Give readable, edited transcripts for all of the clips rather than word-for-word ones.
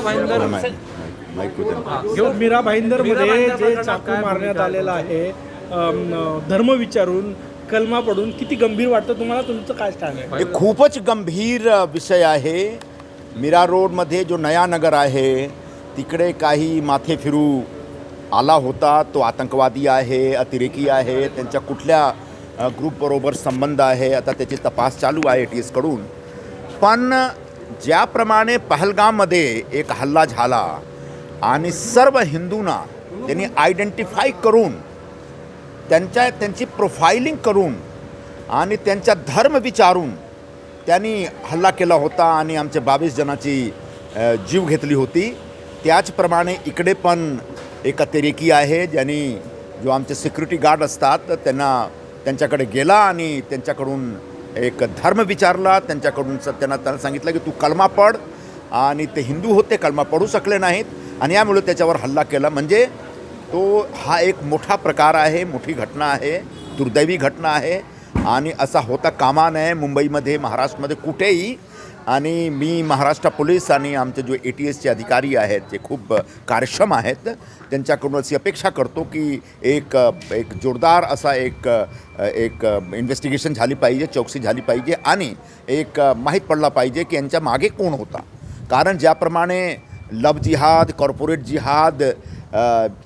भाईंदर मीरा भाईंदरमध्ये जे चाकू मारण्यात आलेला आहे धर्म विचारून कलमा पडून किती गंभीर वाटतं तुम्हाला? तुमचं काय स्टँड आहे? हे खूपच गंभीर विषय आहे. मीरा रोडमध्ये जो नया नगर आहे तिकडे काही माथे फिरू आला होता. तो आतंकवादी आहे, अतिरेकी आहे, त्यांच्या कुठल्या ग्रुपबरोबर संबंध आहे आता त्याची तपास चालू आहे ATS कडून. पण ज्याप्रमाणे पहलगाममध्ये एक हल्ला झाला आणि सर्व हिंदूंना त्यांनी आयडेंटिफाय करून त्यांची प्रोफाइलिंग करून आणि त्यांचा धर्म विचारून त्यांनी हल्ला केला होता आणि आमचे 22 जणांची जीव घेतली होती. त्याचप्रमाणे इकडे पण एक अतिरेकी आहे ज्यांनी जो आमचे सिक्युरिटी गार्ड असतात त्यांच्याकडे गेला आणि त्यांच्याकडून एक धर्म विचारला. त्यांच्याकडून त्यांना सांगितलं की तू कलमा पड, आणि ते हिंदू होते, कलमा पडू शकले नाहीत आणि यामुळे त्याच्यावर हल्ला केला. म्हणजे तो हा एक मोठा प्रकार आहे, मोठी घटना आहे, दुर्दैवी घटना आहे आणि असा होता कामा नये मुंबईमध्ये, महाराष्ट्रामध्ये कुठेही. आणि मी महाराष्ट्र पोलीस आणि आमचे जो ATSचे अधिकारी आहेत जे खूप कार्यक्षम आहेत त्यांच्याकडून अशी अपेक्षा करतो की एक जोरदार असा एक इन्व्हेस्टिगेशन झाली पाहिजे, चौकशी झाली पाहिजे आणि एक माहीत पडला पाहिजे की यांच्या मागे कोण होता. कारण ज्याप्रमाणे लव जिहाद, कॉर्पोरेट जिहाद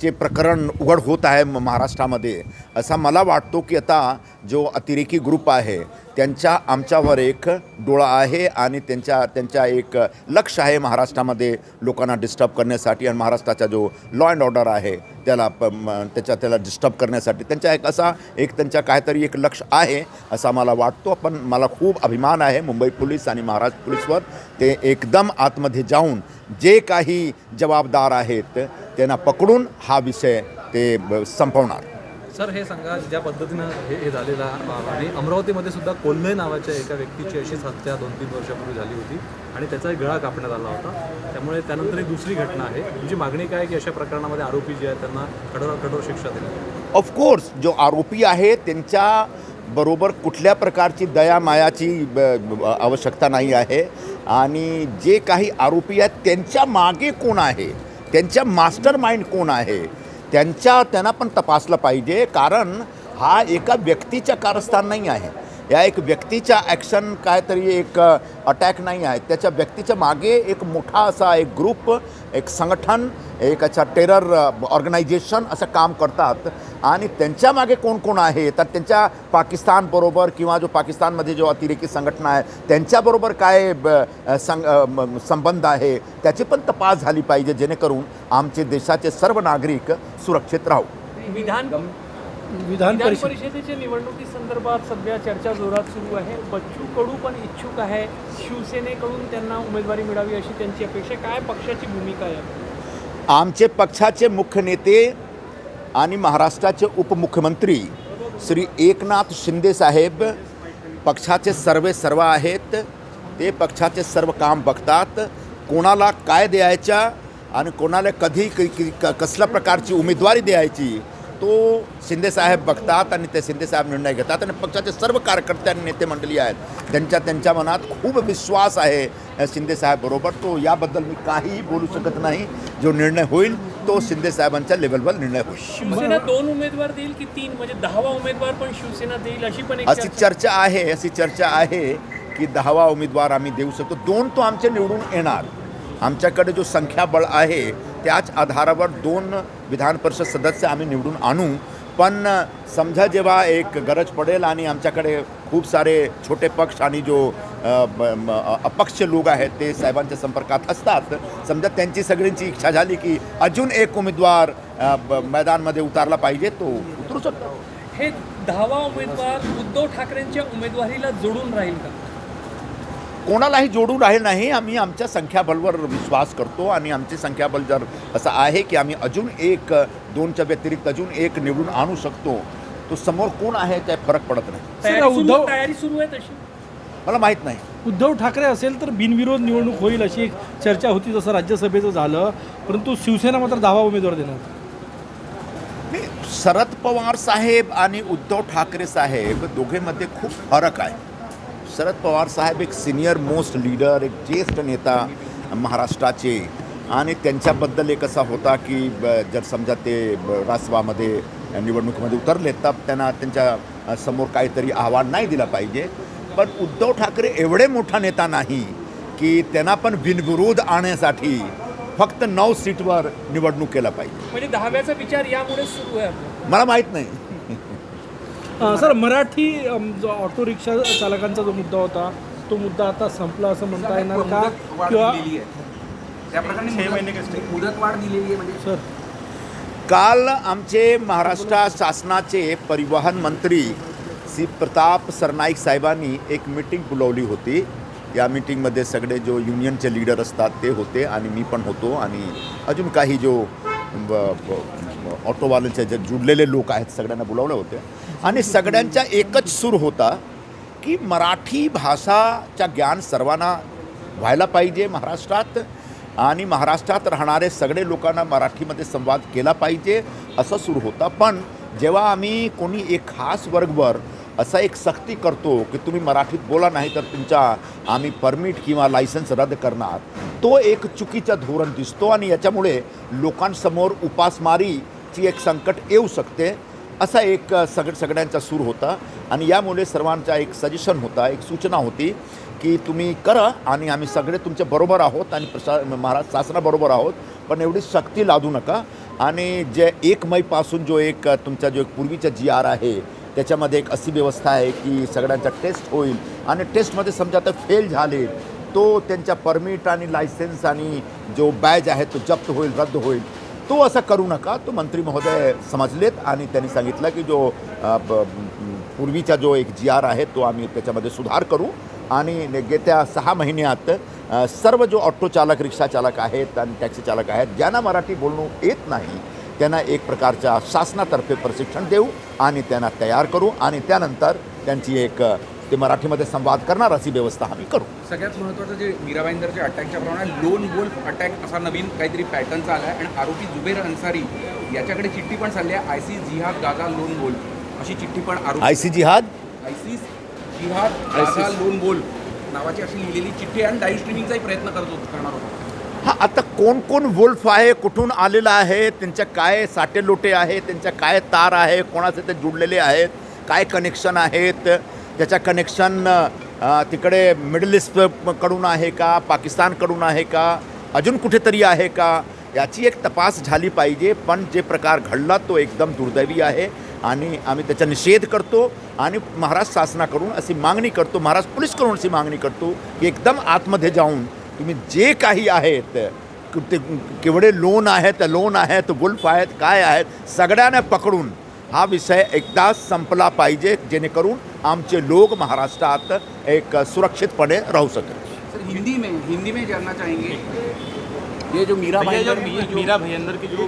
चे प्रकरण उघड होत आहे महाराष्ट्रामध्ये, असा मला वाटतो की आता जो अतिरेकी ग्रुप आहे त्यांच्या आमच्यावर एक डोळा आहे आणि त्यांच्या एक लक्ष आहे महाराष्ट्रामध्ये लोकांना डिस्टर्ब करण्यासाठी आणि महाराष्ट्राचा जो लॉ अँड ऑर्डर आहे त्याला डिस्टर्ब करण्यासाठी त्यांच्या काहीतरी एक लक्ष आहे असा मला वाटतो. पण मला खूप अभिमान आहे मुंबई पोलीस आणि महाराष्ट्र पोलीसवर. ते एकदम आतमध्ये जाऊन जे काही जबाबदार आहेत त्यांना पकडून हा विषय ते संपवणार. सर, हे सांगा, ज्या पद्धतीनं हे झालेलं आणि अमरावतीमध्ये सुद्धा कोल्हे नावाच्या एका व्यक्तीची अशीच हत्या 2-3 वर्षापूर्वी झाली होती आणि त्याचाही गळा कापण्यात आला होता. त्यामुळे त्यानंतर ही दुसरी घटना आहे. तुमची मागणी काय की अशा प्रकरणामध्ये आरोपी जे आहेत त्यांना कठोर शिक्षा देण्यात? ऑफकोर्स जो आरोपी आहे त्यांच्या बरोबर कुठल्या प्रकारची दया मायाची आवश्यकता नाही आहे. आणि जे काही आरोपी आहेत त्यांच्या मागे कोण आहे, त्यांच्या मास्टर माइंड कोण आहे त्यांना पण तपासलं पाहिजे. कारण हा एका व्यक्तीच्या कारस्थान नाही आहे, या एक व्यक्तीच्या ॲक्शन काहीतरी एक अटॅक नाही आहे. त्याच्या व्यक्तीच्या मागे एक मोठा असा एक ग्रुप, एक संघटन, एक अच्छा टेरर ऑर्गनायझेशन असं काम करतात. आणि त्यांच्या मागे कोण कोण आहे तर त्यांच्या पाकिस्तानबरोबर किंवा जो पाकिस्तानमध्ये जो अतिरेकी संघटना आहे त्यांच्याबरोबर काय संबंध आहे त्याची पण तपास झाली पाहिजे, जेणेकरून आमचे देशाचे सर्व नागरिक सुरक्षित राहू. विधान परिषदेच्या निवडणुकीसंदर्भात सध्या चर्चा जोरात सुरू आहे. बच्चू कडू पण इच्छुक आहे, शिवसेनेकडून त्यांना उमेदवारी मिळावी अशी त्यांची अपेक्षा. काय पक्षाची भूमिका आहे? आमचे पक्षाचे मुख्य नेते आणि महाराष्ट्राचे उपमुख्यमंत्री श्री एकनाथ शिंदे साहेब पक्षाचे सर्व आहेत. ते पक्षाचे सर्व काम बघतात. कोणाला काय द्यायच्या आणि कोणाला कधी कसल्या प्रकारची उमेदवारी द्यायची तो शिंदेसाहेब बघतात आणि ते शिंदेसाहेब निर्णय घेतात. आणि पक्षाचे सर्व कार्यकर्ते आणि नेते मंडळी आहेत त्यांच्या मनात खूप विश्वास आहे शिंदेसाहेब बरोबर. तो याबद्दल मी काहीही बोलू शकत नाही. जो निर्णय होईल तो शिंदेसाहेबांच्या लेवलवर निर्णय होईल. शिवसेना 2 उमेदवार देईल की 3, म्हणजे 10वा उमेदवार पण शिवसेना देईल अशी पण अशी चर्चा आहे की 10वा उमेदवार आम्ही देऊ शकतो. 2 तो आमचे निवडून येणार. आमच्याकडे जो संख्याबळ आहे त्याच आधारावर 2 विधान परिषद सदस्य आम्ही निवडून आणू. पण समजा जेव्हा एक गरज पडेल आणि आमच्याकडे खूप सारे छोटे पक्ष आणि जो अपक्ष लोक आहेत ते साहेबांच्या संपर्कात असतात, समजा त्यांची सगळ्यांची इच्छा झाली की अजून एक उमेदवार मैदानमध्ये उतारला पाहिजे तो उतरू शकतो. हे 10वा उमेदवार उद्धव ठाकरेंच्या उमेदवारीला जोडून राहील का? कोणालाही जोडून राहील नाही. आम्ही आमच्या संख्याबळावर विश्वास करतो आणि आमची संख्याबळ जर असं आहे की आम्ही अजून 2च्या व्यतिरिक्त अजून 1 निवडून आणू शकतो, तो समोर कोण आहे त्या फरक पडत नाही. तयारी सुरू आहे तशी मला माहीत नाही. उद्धव ठाकरे असेल तर बिनविरोध निवडणूक होईल अशी एक चर्चा होती, जसं राज्यसभेचं झालं. परंतु शिवसेना मात्र 10वा उमेदवार देणार. शरद पवार साहेब आणि उद्धव ठाकरे साहेब दोघेमध्ये खूप फरक आहे. शरद पवार साहेब एक सिनियर मोस्ट लीडर, एक ज्येष्ठ नेता महाराष्ट्राचे आणि त्यांच्याबद्दल एक असा होता की जर समजा ते रासवामध्ये निवडणुकीमध्ये उतरले तर त्यांना त्यांच्या समोर काहीतरी आव्हान नाही दिलं पाहिजे. पण उद्धव ठाकरे एवढे मोठा नेता नाही की त्यांना पण बिनविरोध आणण्यासाठी फक्त 9 सीटवर निवडणूक केला पाहिजे. म्हणजे 10व्याचा विचार यामुळे सुरू आहे आपला. मला माहीत नाही. सर, मराठी जो ऑटो रिक्षा चालकांचा जो मुद्दा होता तो मुद्दा आता संपला असं म्हणता येणार का? किंवा त्या प्रकरणी 6 महिने मुदतवाढ दिलेली आहे म्हणजे सर, काल आमचे महाराष्ट्र शासनाचे परिवहन मंत्री श्री प्रताप सरनाईक साहेबांनी एक मीटिंग बोलावली होती. या मीटिंगमध्ये सगळे जो युनियनचे लीडर असतात ते होते आणि मी पण होतो आणि अजून काही जो ऑटोवाल्यांचे जे जुडलेले लोक आहेत सगळ्यांना बोलावले होते. आणि सगळ्यांचा एकच सूर होता की मराठी भाषाचा ज्ञान सर्वांना व्हायला पाहिजे महाराष्ट्रात आणि महाराष्ट्रात राहणारे सगळे लोकांना मराठीमध्ये संवाद केला पाहिजे असं सुरू होता. पण जेव्हा आम्ही कोणी एक खास वर्गवर असा एक सक्ती करतो की तुम्ही मराठीत बोला नाही तर तुमचा आम्ही परमिट किंवा लायसन्स रद्द करणार, तो एक चुकीचा धोरण दिसतो आणि याच्यामुळे लोकांसमोर उपासमारीची एक संकट येऊ शकते असा एक सगळ्यांचा सूर होता. आणि यामुळे सर्वांचा एक सजेशन होता, एक सूचना होती की तुम्ही करा आणि आम्ही सगळे तुमच्या बरोबर आहोत आणि महाराष्ट्र शासनाबरोबर आहोत, पण एवढी सक्ती लादू नका. आणि जे 1 मेपासून जो एक तुमचा जो एक पूर्वीचा GR आहे त्याच्यामध्ये एक अशी व्यवस्था आहे की सगळ्यांचा टेस्ट होईल आणि टेस्टमध्ये समजा तर फेल झाले तो त्यांच्या परमिट आणि लायसन्स आणि जो बॅज आहे तो जप्त होईल, रद्द होईल. तो असं करू नका. तो मंत्री महोदय समजलेत आणि त्यांनी सांगितलं की जो पूर्वीचा जो एक GR आहे तो आम्ही त्याच्यामध्ये सुधार करू आणि येत्या 6 महिन्यात सर्व जो ऑटो चालक, रिक्षा चालक आहेत आणि टॅक्सी चालक आहेत ज्यांना मराठी बोलणं येत नाही त्यांना एक प्रकारच्या शासनातर्फे प्रशिक्षण देऊ आणि त्यांना तयार करू आणि त्यानंतर त्यांची एक ते मराठीमध्ये संवाद करणार अशी व्यवस्था आम्ही करू. सगळ्यात महत्त्वाचं जे मीराबाईंदरच्या अटॅकच्या प्रमाणात लोन वोल्फ अटॅक असा नवीन काहीतरी पॅटर्नचा आला आहे आणि आरोपी जुबेर अन्सारी याच्याकडे चिठ्ठी पण चालली आहे. ISIS जिहाद गाझा लोन वोल्फ अशी चिठ्ठी पण ISIS जिहाद गाझा लोन वोल्फ नावाची अशी लिहिलेली चिठ्ठी आणि लाईव्ह स्ट्रीमिंगचाही प्रयत्न करणार होता. हां, आता कोण कोण वुल्फ आहे, कुठून आलेला आहे, त्यांच्या काय साटे लोटे आहे, त्यांच्या काय तार आहे, कोणाचे ते जुडलेले आहेत, काय कनेक्शन आहेत, त्याच्या कनेक्शन तिकडे मिडल ईस्टकडून आहे का, पाकिस्तानकडून आहे का, अजून कुठेतरी आहे का, याची एक तपास झाली पाहिजे. पण जे प्रकार घडला तो एकदम दुर्दैवी आहे आणि आम्ही त्याचा निषेध करतो आणि महाराष्ट्र शासनाकडून अशी मागणी करतो, महाराष्ट्र पोलीसकडून अशी मागणी करतो की एकदम आतमध्ये जाऊन तुम्ही जे काही आहेत ते केवढे लोन आहेत, लोन आहेत, वुल्फ आहेत, काय आहेत, सगळ्यांना पकडून हा विषय एकदा संपला पाहिजे जेणेकरून आमचे लोक महाराष्ट्रात एक सुरक्षितपणे राहू सकेल. सर हिंदी में जानना चाहेंगे ये जो मीरा भाईंदर की जो